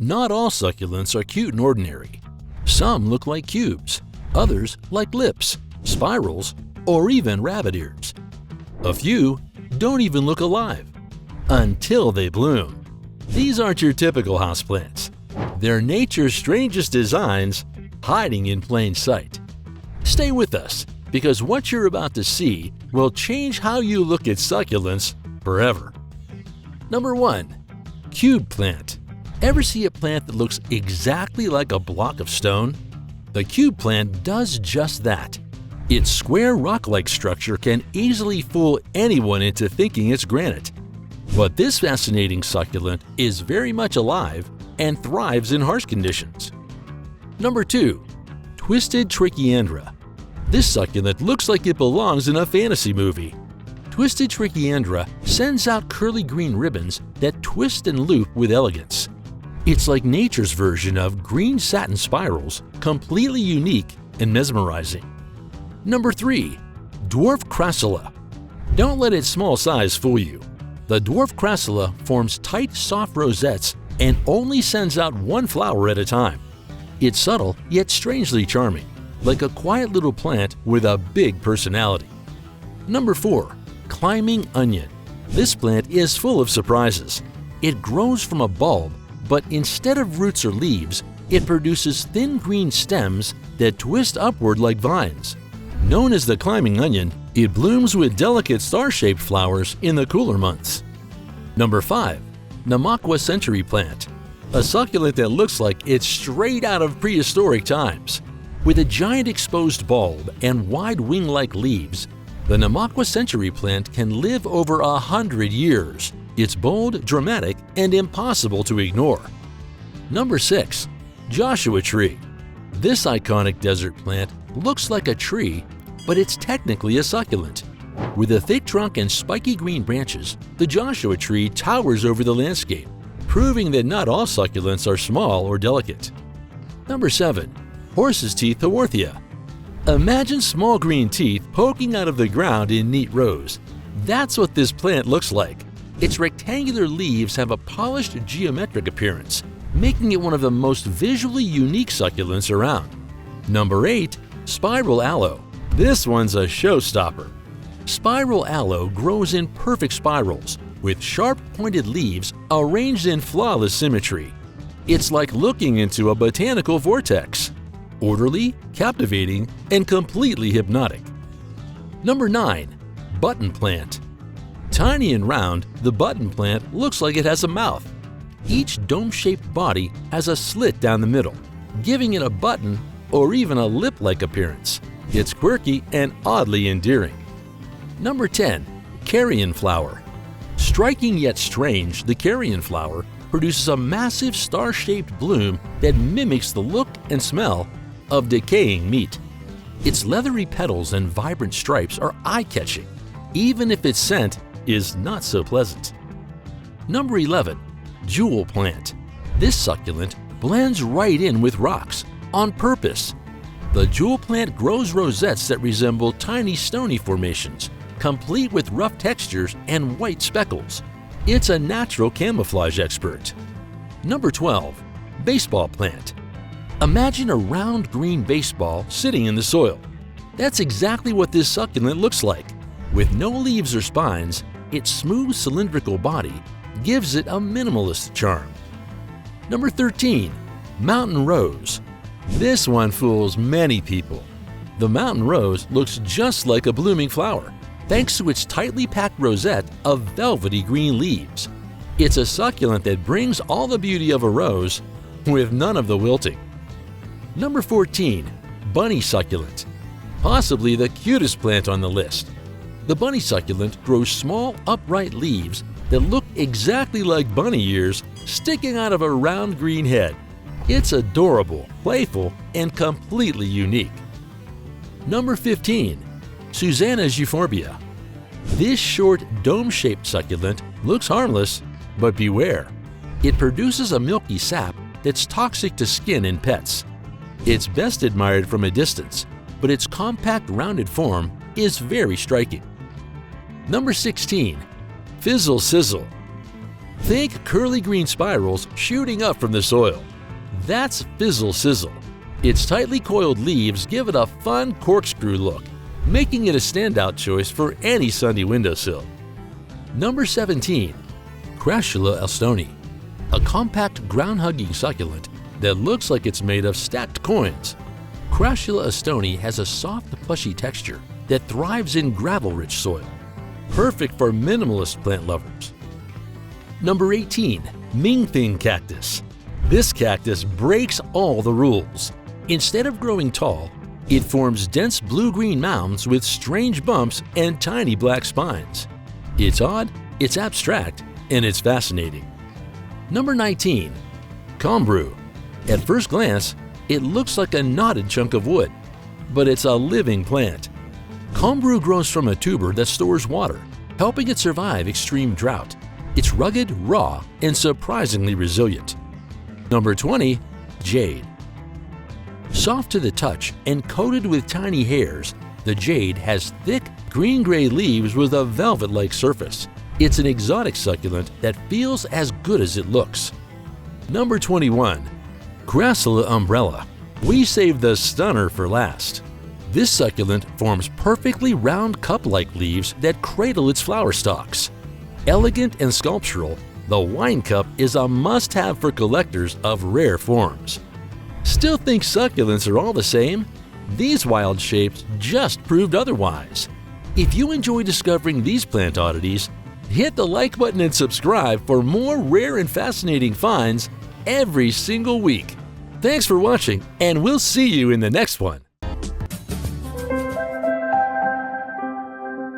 Not all succulents are cute and ordinary. Some look like cubes, others like lips, spirals, or even rabbit ears. A few don't even look alive until they bloom. These aren't your typical houseplants. They're nature's strangest designs hiding in plain sight. Stay with us, because what you're about to see will change how you look at succulents forever. Number 1. Cube plant. Ever see a plant that looks exactly like a block of stone? The cube plant does just that. Its square rock-like structure can easily fool anyone into thinking it's granite. But this fascinating succulent is very much alive and thrives in harsh conditions. Number 2. Twisted Trickiandra. This succulent looks like it belongs in a fantasy movie. Twisted Trickiandra sends out curly green ribbons that twist and loop with elegance. It's like nature's version of green satin spirals, completely unique and mesmerizing. Number 3. Dwarf Cassula. Don't let its small size fool you. The Dwarf Cassula forms tight, soft rosettes and only sends out one flower at a time. It's subtle yet strangely charming, like a quiet little plant with a big personality. Number 4. Climbing Onion. This plant is full of surprises. It grows from a bulb, but instead of roots or leaves, it produces thin green stems that twist upward like vines. Known as the climbing onion, it blooms with delicate star-shaped flowers in the cooler months. Number 5. Namaqua century plant. A succulent that looks like it's straight out of prehistoric times. With a giant exposed bulb and wide wing-like leaves, the Namaqua century plant can live over 100 years. It's bold, dramatic, and impossible to ignore. Number 6. Joshua tree. This iconic desert plant looks like a tree, but it's technically a succulent. With a thick trunk and spiky green branches, the Joshua tree towers over the landscape, proving that not all succulents are small or delicate. Number 7. Horse's Teethorthia. Imagine small green teeth poking out of the ground in neat rows. That's what this plant looks like. Its rectangular leaves have a polished geometric appearance, making it one of the most visually unique succulents around. Number 8. Spiral Aloe. This one's a showstopper. Spiral aloe grows in perfect spirals, with sharp pointed leaves arranged in flawless symmetry. It's like looking into a botanical vortex. Orderly, captivating, and completely hypnotic. Number 9. Button plant. Tiny and round, the button plant looks like it has a mouth. Each dome-shaped body has a slit down the middle, giving it a button or even a lip-like appearance. It's quirky and oddly endearing. Number 10. Kerrion Flower. Striking yet strange, the Kerrion Flower produces a massive star-shaped bloom that mimics the look and smell of decaying meat. Its leathery petals and vibrant stripes are eye-catching, even if its scent is not so pleasant. Number 11. Jewel plant. This succulent blends right in with rocks, on purpose. The jewel plant grows rosettes that resemble tiny stony formations, complete with rough textures and white speckles. It's a natural camouflage expert. Number 12. Baseball plant. Imagine a round green baseball sitting in the soil. That's exactly what this succulent looks like. With no leaves or spines, its smooth cylindrical body gives it a minimalist charm. Number 13. Mountain Rose. This one fools many people. The mountain rose looks just like a blooming flower, thanks to its tightly packed rosette of velvety green leaves. It's a succulent that brings all the beauty of a rose with none of the wilting. Number 14. Bunny succulent. Possibly the cutest plant on the list. The bunny succulent grows small, upright leaves that look exactly like bunny ears sticking out of a round green head. It's adorable, playful, and completely unique. Number 15. Susannas Euphoria. This short, dome-shaped succulent looks harmless, but beware. It produces a milky sap that's toxic to skin and pets. It's best admired from a distance, but its compact, rounded form is very striking. Number 16. Fizzle Sizzle. Think curly green spirals shooting up from the soil. That's Fizzle Sizzle. Its tightly coiled leaves give it a fun corkscrew look, making it a standout choice for any sunny windowsill. Number 17. Crashula Eston, a compact ground-hugging succulent that looks like it's made of stacked coins. Crashula Eston has a soft, plushy texture that thrives in gravel-rich soil, perfect for minimalist plant lovers. Number 18. Mingping Cactus. This cactus breaks all the rules. Instead of growing tall, it forms dense blue-green mounds with strange bumps and tiny black spines. It's odd, it's abstract, and it's fascinating. Number 19. Combrew. At first glance, it looks like a knotted chunk of wood, but it's a living plant. Combrew grows from a tuber that stores water, helping it survive extreme drought. It's rugged, raw, and surprisingly resilient. Number 20. Jade. Soft to the touch and coated with tiny hairs, the jade has thick, green-gray leaves with a velvet-like surface. It's an exotic succulent that feels as good as it looks. Number 21. Grassula Umbrella. We saved the stunner for last. This succulent forms perfectly round cup-like leaves that cradle its flower stalks. Elegant and sculptural, the wine cup is a must-have for collectors of rare forms. Still think succulents are all the same? These wild shapes just proved otherwise. If you enjoy discovering these plant oddities, hit the like button and subscribe for more rare and fascinating finds every single week. Thanks for watching, and we'll see you in the next one.